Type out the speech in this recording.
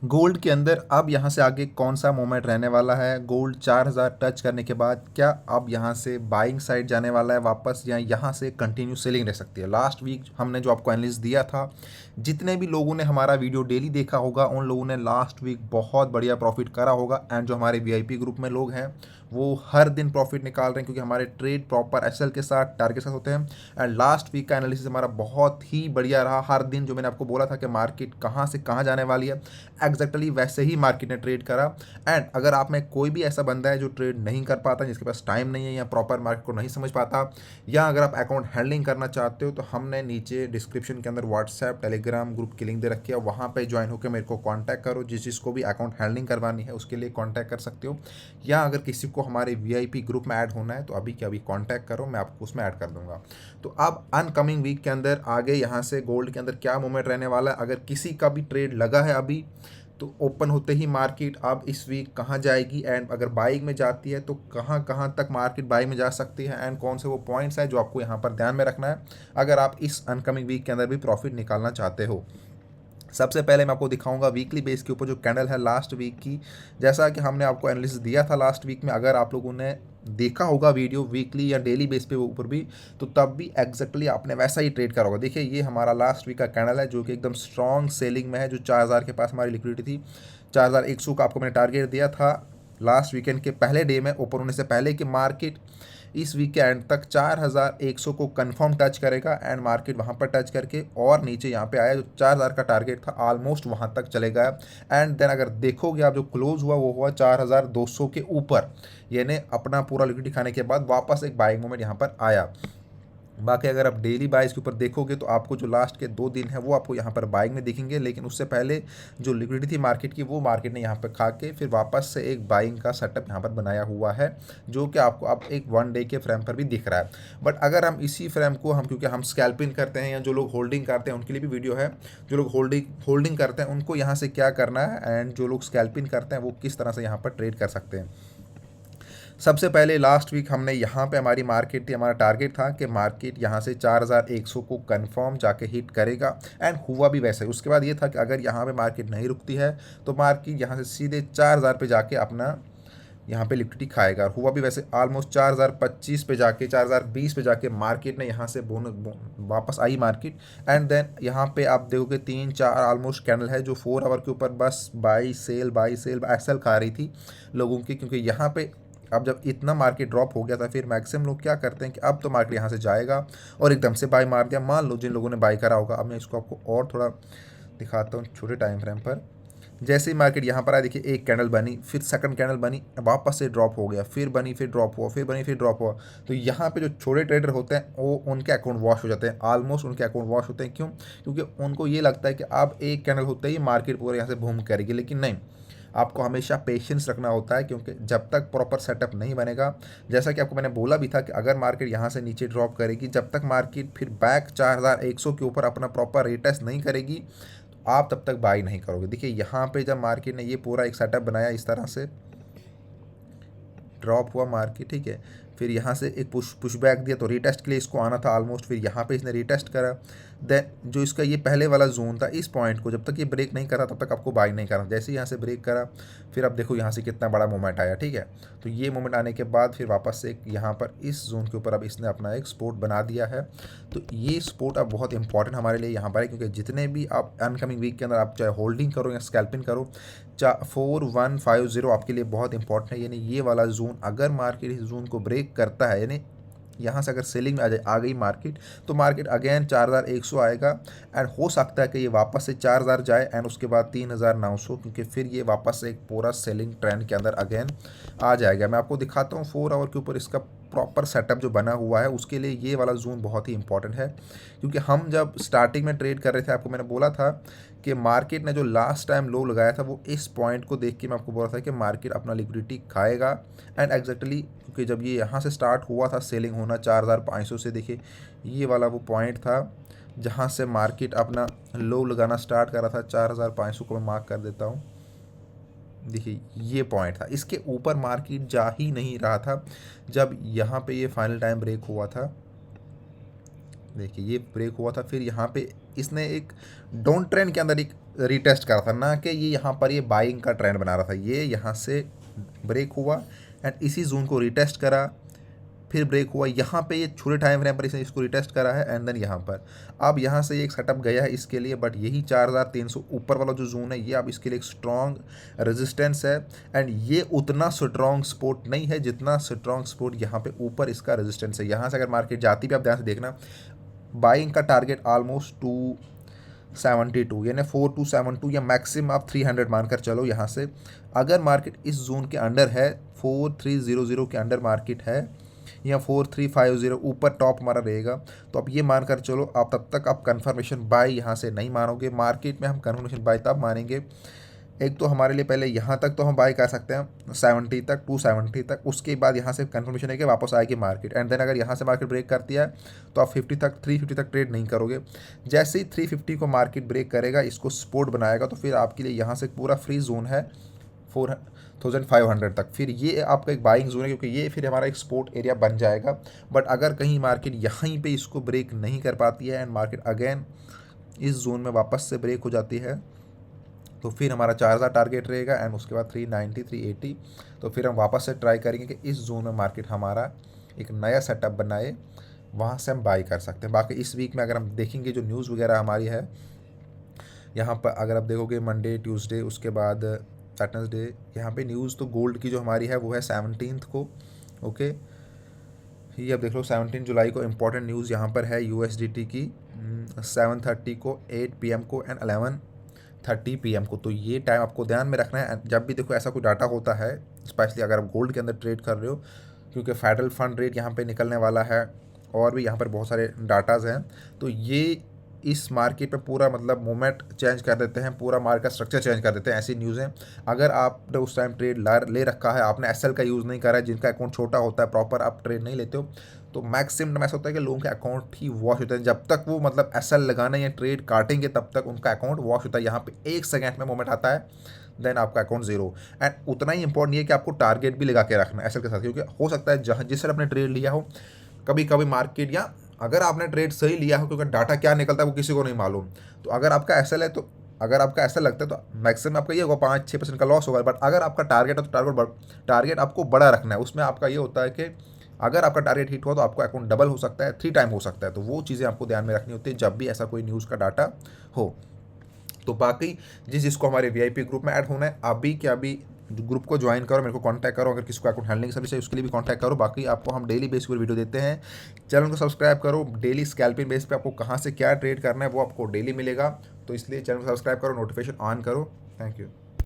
Gold के अंदर अब यहाँ से आगे कौन सा मोमेंट रहने वाला है? गोल्ड 4000 टच करने के बाद क्या अब यहाँ से बाइंग साइड जाने वाला है वापस, या यहाँ से कंटिन्यू सेलिंग रह सकती है? लास्ट वीक हमने जो आपको एनालिसिस दिया था, जितने भी लोगों ने हमारा वीडियो डेली देखा होगा उन लोगों ने लास्ट वीक बहुत बढ़िया प्रॉफिट करा होगा। एंड जो हमारे वीआईपी ग्रुप में लोग हैं वो हर दिन प्रॉफिट निकाल रहे हैं, क्योंकि हमारे ट्रेड प्रॉपर एसएल के साथ, टारगेट के साथ होते हैं। एंड लास्ट वीक का एनालिसिस हमारा बहुत ही बढ़िया रहा। हर दिन जो मैंने आपको बोला था कि मार्केट कहाँ से कहाँ जाने वाली है, एग्जैक्टली वैसे ही मार्केट ने ट्रेड करा। एंड अगर आप में कोई भी ऐसा बंदा है जो ट्रेड नहीं कर पाता, जिसके पास टाइम नहीं है या प्रॉपर मार्केट को नहीं समझ पाता, या अगर आप अकाउंट हैंडलिंग करना चाहते हो, तो हमने नीचे डिस्क्रिप्शन के अंदर व्हाट्सएप टेलीग्राम ग्रुप की लिंक दे रखी है, वहाँ पे ज्वाइन होकर मेरे को कांटेक्ट करो। जिसको भी अकाउंट हैंडलिंग करवानी है उसके लिए कांटेक्ट कर सकते हो, या अगर किसी को हमारे वीआईपी ग्रुप में ऐड होना है तो अभी के अभी कांटेक्ट करो, मैं आपको उसमें ऐड कर दूंगा। तो अब अनकमिंग वीक के अंदर आगे यहाँ से गोल्ड के अंदर क्या मूवमेंट रहने वाला है, अगर किसी का भी ट्रेड लगा है अभी, तो ओपन होते ही मार्केट अब इस वीक कहाँ जाएगी, एंड अगर बाइंग में जाती है तो कहाँ कहाँ तक मार्केट बाइंग में जा सकती है, एंड कौन से वो पॉइंट्स हैं जो आपको यहाँ पर ध्यान में रखना है अगर आप इस अनकमिंग वीक के अंदर भी प्रॉफिट निकालना चाहते हो। सबसे पहले मैं आपको दिखाऊंगा वीकली बेस के ऊपर जो कैंडल है लास्ट वीक की। जैसा कि हमने आपको एनालिसिस दिया था लास्ट वीक में, अगर आप लोगों ने देखा होगा वीडियो वीकली या डेली बेस पे ऊपर भी, तो तब भी एग्जैक्टली आपने वैसा ही ट्रेड करा होगा। देखिए ये हमारा लास्ट वीक का कैंडल है जो कि एकदम स्ट्रॉन्ग सेलिंग में है, जो 4000 के पास हमारी लिक्विडिटी थी। 4100 का आपको मैंने टारगेट दिया था लास्ट वीकेंड के पहले डे में ओपन होने से पहले, कि मार्केट इस वीक के एंड तक 4100 को कंफर्म टच करेगा। एंड मार्केट वहाँ पर टच करके और नीचे यहाँ पे आया, जो 4000 का टारगेट था ऑलमोस्ट वहाँ तक चले गया। एंड देन अगर देखोगे आप, जो क्लोज हुआ वो हुआ 4200 के ऊपर, यानी अपना पूरा लिक्विडिटी खाने के बाद वापस एक बाइंग मूवमेंट यहाँ पर आया। बाकी अगर आप डेली बाइज के ऊपर देखोगे तो आपको जो लास्ट के 2 दिन है वो आपको यहाँ पर बाइंग में दिखेंगे, लेकिन उससे पहले जो लिक्विडिटी थी मार्केट की, वो मार्केट ने यहाँ पर खा के फिर वापस से एक बाइंग का सेटअप यहाँ पर बनाया हुआ है, जो कि आपको अब एक 1 डे के फ्रेम पर भी दिख रहा है। बट अगर हम इसी फ्रेम को क्योंकि हम स्कैल्पिंग करते हैं, या जो लोग होल्डिंग करते हैं उनके लिए भी वीडियो है, जो लोग होल्डिंग करते हैं उनको यहाँ से क्या करना है, एंड जो लोग स्कैल्पिंग करते हैं वो किस तरह से यहाँ पर ट्रेड कर सकते हैं। सबसे पहले लास्ट वीक हमने यहाँ पे हमारी मार्केट थी, हमारा टारगेट था कि मार्केट यहाँ से 4100 को कंफर्म जाके हिट करेगा, एंड हुआ भी वैसे ही। उसके बाद ये था कि अगर यहाँ पे मार्केट नहीं रुकती है तो मार्केट यहाँ से सीधे 4000 पे जाके अपना यहाँ पे लिक्विडिटी खाएगा, और हुआ भी वैसे। ऑलमोस्ट 4025 पे जाके 4020 पे जाके मार्केट ने यहाँ से वापस आई मार्केट। एंड देन यहाँ पे आप देखोगे 3-4 ऑलमोस्ट कैंडल है जो 4 आवर के ऊपर बस बाई सेल एसएल खा रही थी लोगों की, क्योंकि यहाँ पे अब जब इतना मार्केट ड्रॉप हो गया था, फिर मैक्सिमम लोग क्या करते हैं कि अब तो मार्केट यहाँ से जाएगा, और एकदम से बाई मार दिया। मान लो जिन लोगों ने बाई करा होगा, अब मैं इसको आपको और थोड़ा दिखाता हूँ छोटे टाइम फ्रेम पर। जैसे ही मार्केट यहाँ पर आया, देखिए एक कैंडल बनी, फिर सेकंड कैंडल बनी, वापस से ड्रॉप हो गया, फिर बनी, फिर ड्रॉप हुआ, फिर बनी, फिर ड्रॉप हुआ। तो यहाँ पे जो छोटे ट्रेडर होते हैं वो उनके अकाउंट वॉश हो जाते हैं, ऑलमोस्ट उनके अकाउंट वॉश होते हैं। क्यों? क्योंकि उनको ये लगता है कि अब एक कैंडल होते ही मार्केट पूरा यहाँ से बूम करेगी, लेकिन नहीं। आपको हमेशा पेशेंस रखना होता है, क्योंकि जब तक प्रॉपर सेटअप नहीं बनेगा, जैसा कि आपको मैंने बोला भी था कि अगर मार्केट यहाँ से नीचे ड्रॉप करेगी, जब तक मार्केट फिर बैक 4100 के ऊपर अपना प्रॉपर रिटेस्ट नहीं करेगी, आप तब तक बाई नहीं करोगे। देखिए यहाँ पे जब मार्केट ने ये पूरा एक सेटअप बनाया, इस तरह से ड्रॉप हुआ मार्केट, ठीक है, फिर यहाँ से एक पुशबैक दिया, तो रीटेस्ट के लिए इसको आना था ऑलमोस्ट, फिर यहाँ पे इसने रीटेस्ट करा। देन जो इसका ये पहले वाला जोन था, इस पॉइंट को जब तक ये ब्रेक नहीं करा तब तक आपको बाई नहीं करना। जैसे ही यहाँ से ब्रेक करा, फिर अब देखो यहाँ से कितना बड़ा मोमेंट आया, ठीक है। तो ये मोमेंट आने के बाद फिर वापस से यहाँ पर इस जोन के ऊपर अब इसने अपना एक सपोर्ट बना दिया है। तो ये सपोर्ट अब बहुत इंपॉर्टेंट हमारे लिए यहाँ पर है, क्योंकि जितने भी आप अनकमिंग वीक के अंदर आप चाहे होल्डिंग करो या स्कैल्पिंग करो, 4150 आपके लिए बहुत इंपॉर्टेंट है। यानी ये वाला जोन, अगर मार्केट इस जोन को ब्रेक करता है, यानी यहाँ से अगर सेलिंग में आ गई मार्केट, तो मार्केट अगेन 4100 आएगा, एंड हो सकता है कि ये वापस से 4000 जाए, एंड उसके बाद 3900, क्योंकि फिर ये वापस से एक पूरा सेलिंग ट्रेंड के अंदर अगेन आ जाएगा। मैं आपको दिखाता हूँ 4 आवर के ऊपर इसका प्रॉपर सेटअप जो बना हुआ है। उसके लिए ये वाला जोन बहुत ही इंपॉर्टेंट है, क्योंकि हम जब स्टार्टिंग में ट्रेड कर रहे थे, आपको मैंने बोला था कि मार्केट ने जो लास्ट टाइम लो लगाया था, वो इस पॉइंट को देख के मैं आपको बोला था कि मार्केट अपना लिक्विडिटी खाएगा। एंड एग्जैक्टली क्योंकि जब ये यहाँ से स्टार्ट हुआ था सेलिंग होना 4500 से, देखिए ये वाला वो पॉइंट था जहाँ से मार्केट अपना लो लगाना स्टार्ट कर रहा था। 4500 को मैं मार्क कर देता हूँ, देखिए ये पॉइंट था। इसके ऊपर मार्केट जा ही नहीं रहा था जब यहाँ पे ये फाइनल टाइम ब्रेक हुआ था। देखिए ये ब्रेक हुआ था, फिर यहाँ पे इसने एक डाउन ट्रेंड के अंदर एक रीटेस्ट करा था, ना कि ये यहाँ पर ये बाइंग का ट्रेंड बना रहा था। ये यहाँ से ब्रेक हुआ एंड इसी जोन को रीटेस्ट करा, फिर ब्रेक हुआ यहाँ पे, ये छोटे टाइम फ्रेम पर इसने इसको रिटेस्ट करा है एंड देन यहाँ पर अब यहाँ से एक सेटअप गया है इसके लिए, बट यही 4300 ऊपर वाला जो जोन है ये अब इसके लिए एक स्ट्रॉन्ग रेजिस्टेंस है। एंड ये उतना स्ट्रॉन्ग सपोर्ट नहीं है जितना स्ट्रॉन्ग सपोर्ट यहाँ पे ऊपर इसका रेजिस्टेंस है। यहाँ से अगर मार्केट जाती भी, आप ध्यान से देखना, बाइंग का टारगेट ऑलमोस्ट 272 यानी 4272 या मैक्सिमम आप 300 मानकर चलो। यहाँ से अगर मार्केट इस जोन के अंडर है, 4300 के अंडर मार्केट है या 4350 ऊपर टॉप हमारा रहेगा, तो आप ये मानकर चलो, आप तब तक आप कंफर्मेशन बाय यहाँ से नहीं मानोगे। मार्केट में हम कंफर्मेशन बाय तब मानेंगे, एक तो हमारे लिए पहले यहाँ तक तो हम बाय कर सकते हैं 70 तक, 270 तक, उसके बाद यहाँ से कंफर्मेशन है कि वापस आएगी मार्केट एंड देन अगर यहाँ से मार्केट ब्रेक करती है तो आप 50 तक 350 तक ट्रेड नहीं करोगे। जैसे ही 350 को मार्केट ब्रेक करेगा, इसको सपोर्ट बनाएगा, तो फिर आपके लिए यहाँ से पूरा फ्री जोन है 4500 तक, फिर ये आपका एक बाइंग जोन है, क्योंकि ये फिर हमारा एक सपोर्ट एरिया बन जाएगा। बट अगर कहीं मार्केट यहीं पे इसको ब्रेक नहीं कर पाती है एंड मार्केट अगेन इस जोन में वापस से ब्रेक हो जाती है, तो फिर हमारा 4000 टारगेट रहेगा एंड उसके बाद 390 380, तो फिर हम वापस से ट्राई करेंगे कि इस जोन में मार्केट हमारा एक नया सेटअप बनाए, वहाँ से हम बाई कर सकते हैं। बाकी इस वीक में अगर हम देखेंगे जो न्यूज़ वगैरह हमारी है, यहाँ पर अगर आप देखोगे मंडे ट्यूसडे उसके बाद वेडनेसडे, यहाँ पे न्यूज़ तो गोल्ड की जो हमारी है वो है 17 को। ओके, ये अब देख लो 17 जुलाई को इम्पोर्टेंट न्यूज़ यहाँ पर है USDT की 7:30 को, 8 PM को एंड 11:30 PM को। तो ये टाइम आपको ध्यान में रखना है जब भी देखो ऐसा कोई डाटा होता है, स्पेशली अगर आप गोल्ड के अंदर ट्रेड कर रहे हो, क्योंकि फेडरल फंड रेट यहाँ पे निकलने वाला है और भी यहाँ पर बहुत सारे डाटाज हैं। तो ये इस मार्केट पे पूरा मतलब मोमेंट चेंज कर देते हैं, पूरा मार्केट स्ट्रक्चर चेंज कर देते हैं, ऐसी न्यूज़ हैं। अगर आपने उस टाइम ट्रेड ले रखा है, आपने SL का यूज़ नहीं करा है, जिनका अकाउंट छोटा होता है, प्रॉपर आप ट्रेड नहीं लेते हो, तो मैक्सिमम ऐसा होता है कि लोगों के अकाउंट ही वॉश होते हैं। जब तक वो मतलब SL लगाना या ट्रेड काटेंगे तब तक उनका अकाउंट वॉश होता है। यहाँ पे 1 सेकेंड में मोमेंट आता है, देन आपका अकाउंट जीरो। एंड उतना ही इंपॉर्टेंट ये है कि आपको टारगेट भी लगा के रखना है SL के साथ, क्योंकि हो सकता है जहाँ जिस आपने ट्रेड लिया हो, कभी कभी मार्केट या अगर आपने ट्रेड सही लिया हो, क्योंकि डाटा क्या निकलता है वो किसी को नहीं मालूम, तो अगर आपका SL है तो अगर आपका SL लगता है तो मैक्सिमम आपका ये होगा 5-6% का लॉस होगा। बट अगर आपका टारगेट है तो टारगेट आपको बड़ा रखना है। उसमें आपका ये होता है कि अगर आपका टारगेट हिट हुआ तो आपका अकाउंट डबल हो सकता है, 3 टाइम हो सकता है। तो वो चीज़ें आपको ध्यान में रखनी होती है जब भी ऐसा कोई न्यूज़ का डाटा हो। तो बाकी जिसको हमारे VIP ग्रुप में ऐड होना है, अभी के अभी ग्रुप को ज्वाइन करो, मेरे को कांटेक्ट करो। अगर किसी को अकाउंट हैंडलिंग सर्विस है उसके लिए भी कांटेक्ट करो। बाकी आपको हम डेली बेस पर वीडियो देते हैं, चैनल को सब्सक्राइब करो। डेली स्कैल्पिंग बेस पे आपको कहाँ से क्या ट्रेड करना है वो आपको डेली मिलेगा, तो इसलिए चैनल को सब्सक्राइब करो, नोटिफिकेशन ऑन करो। Thank you.